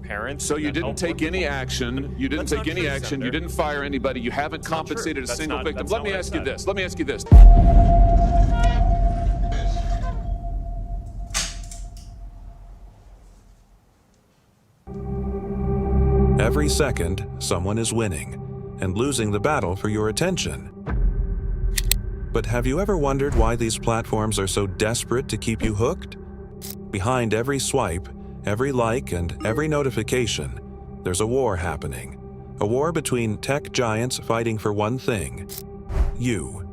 parents. So and you then didn't help take more any people. action. You didn't That's take not any true, action. You Senator. didn't fire anybody. You haven't That's not true. compensated a That's single not- victim. that's Let not me what I ask you said. this. Let me ask you this. Every second, someone is winning and losing the battle for your attention. But have you ever wondered why these platforms are so desperate to keep you hooked? Behind every swipe, every like, and every notification, there's a war happening. A war between tech giants fighting for one thing: you.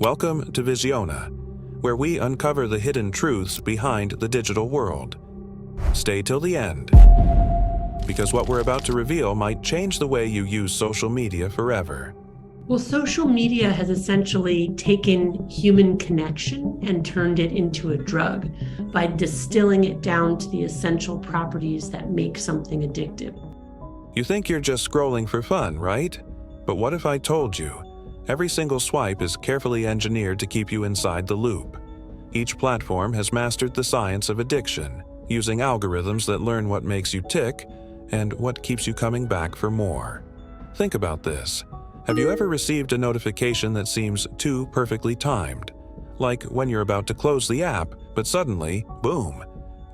Welcome to Visiona, where we uncover the hidden truths behind the digital world. Stay till the end, because what we're about to reveal might change the way you use social media forever. Well, social media has essentially taken human connection and turned it into a drug by distilling it down to the essential properties that make something addictive. You think you're just scrolling for fun, right? But what if I told you every single swipe is carefully engineered to keep you inside the loop? Each platform has mastered the science of addiction, using algorithms that learn what makes you tick and what keeps you coming back for more. Think about this. Have you ever received a notification that seems too perfectly timed? Like when you're about to close the app, but suddenly, boom!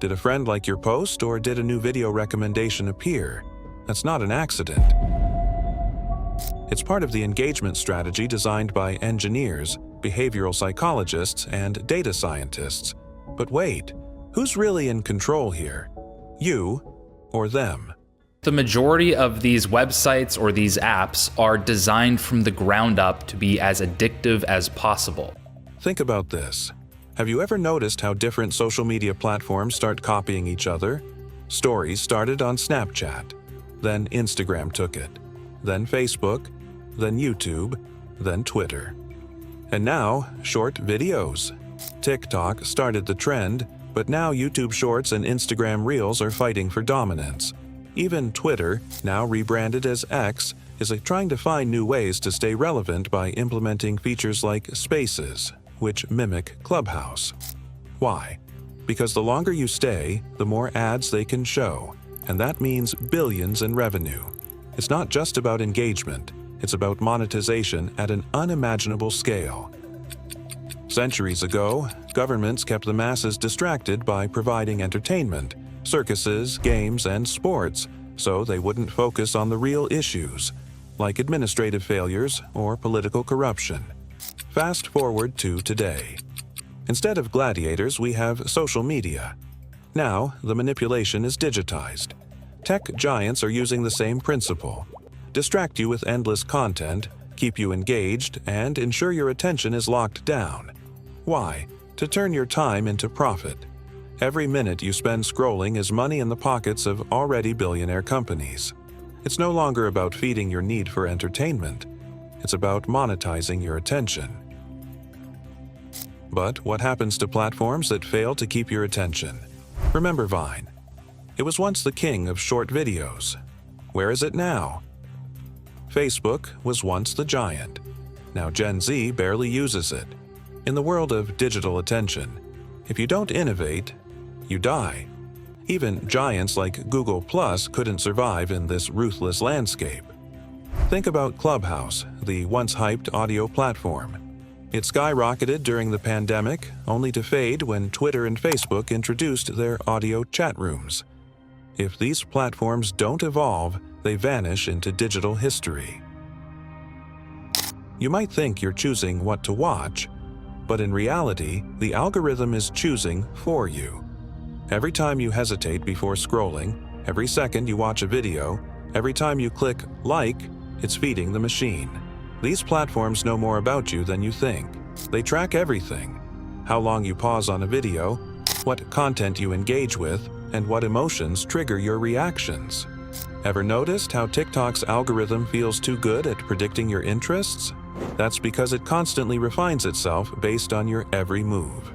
Did a friend like your post, or did a new video recommendation appear? That's not an accident. It's part of the engagement strategy designed by engineers, behavioral psychologists, and data scientists. But wait, who's really in control here? You or them? The majority of these websites or these apps are designed from the ground up to be as addictive as possible. Think about this. Have you ever noticed how different social media platforms start copying each other? Stories started on Snapchat, then Instagram took it, then Facebook, then YouTube, then Twitter. And now, short videos. TikTok started the trend, but now YouTube Shorts and Instagram Reels are fighting for dominance. Even Twitter, now rebranded as X, is trying to find new ways to stay relevant by implementing features like Spaces, which mimic Clubhouse. Why? Because the longer you stay, the more ads they can show, and that means billions in revenue. It's not just about engagement, it's about monetization at an unimaginable scale. Centuries ago, governments kept the masses distracted by providing entertainment, circuses, games, and sports, so they wouldn't focus on the real issues, like administrative failures or political corruption. Fast forward to today. Instead of gladiators, we have social media. Now, the manipulation is digitized. Tech giants are using the same principle: distract you with endless content, keep you engaged, and ensure your attention is locked down. Why? To turn your time into profit. Every minute you spend scrolling is money in the pockets of already billionaire companies. It's no longer about feeding your need for entertainment. It's about monetizing your attention. But what happens to platforms that fail to keep your attention? Remember Vine. It was once the king of short videos. Where is it now? Facebook was once the giant. Now Gen Z barely uses it. In the world of digital attention, if you don't innovate, you die. Even giants like Google Plus couldn't survive in this ruthless landscape. Think about Clubhouse, the once hyped audio platform. It skyrocketed during the pandemic, only to fade when Twitter and Facebook introduced their audio chat rooms. If these platforms don't evolve, they vanish into digital history. You might think you're choosing what to watch, but in reality, the algorithm is choosing for you. Every time you hesitate before scrolling, every second you watch a video, every time you click like, it's feeding the machine. These platforms know more about you than you think. They track everything: how long you pause on a video, what content you engage with, and what emotions trigger your reactions. Ever noticed how TikTok's algorithm feels too good at predicting your interests? That's because it constantly refines itself based on your every move.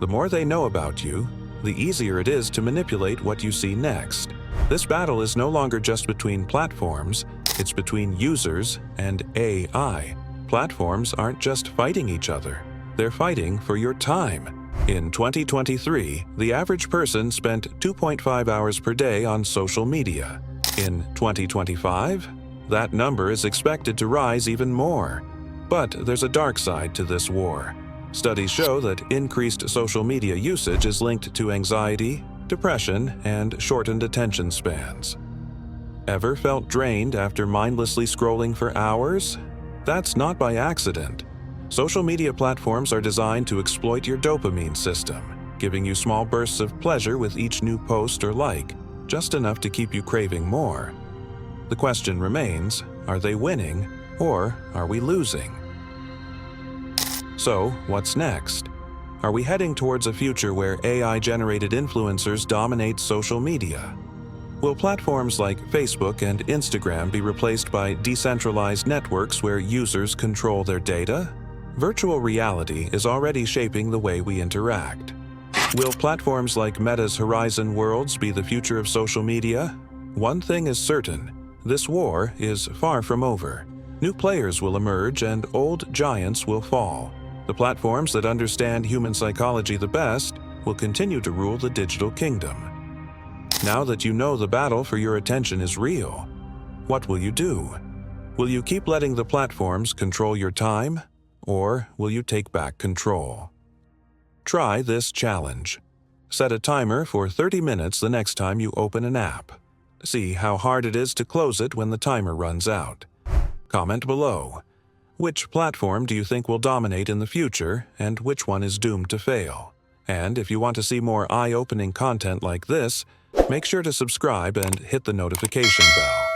The more they know about you, the easier it is to manipulate what you see next. This battle is no longer just between platforms, it's between users and AI. Platforms aren't just fighting each other, they're fighting for your time. In 2023, the average person spent 2.5 hours per day on social media. In 2025, that number is expected to rise even more. But there's a dark side to this war. Studies show that increased social media usage is linked to anxiety, depression, and shortened attention spans. Ever felt drained after mindlessly scrolling for hours? That's not by accident. Social media platforms are designed to exploit your dopamine system, giving you small bursts of pleasure with each new post or like, just enough to keep you craving more. The question remains, are they winning or are we losing? So, what's next? Are we heading towards a future where AI-generated influencers dominate social media? Will platforms like Facebook and Instagram be replaced by decentralized networks where users control their data? Virtual reality is already shaping the way we interact. Will platforms like Meta's Horizon Worlds be the future of social media? One thing is certain, this war is far from over. New players will emerge and old giants will fall. The platforms that understand human psychology the best will continue to rule the digital kingdom. Now that you know the battle for your attention is real, what will you do? Will you keep letting the platforms control your time? Or will you take back control? Try this challenge. Set a timer for 30 minutes the next time you open an app. See how hard it is to close it when the timer runs out. Comment below. Which platform do you think will dominate in the future, and which one is doomed to fail? And if you want to see more eye-opening content like this, make sure to subscribe and hit the notification bell.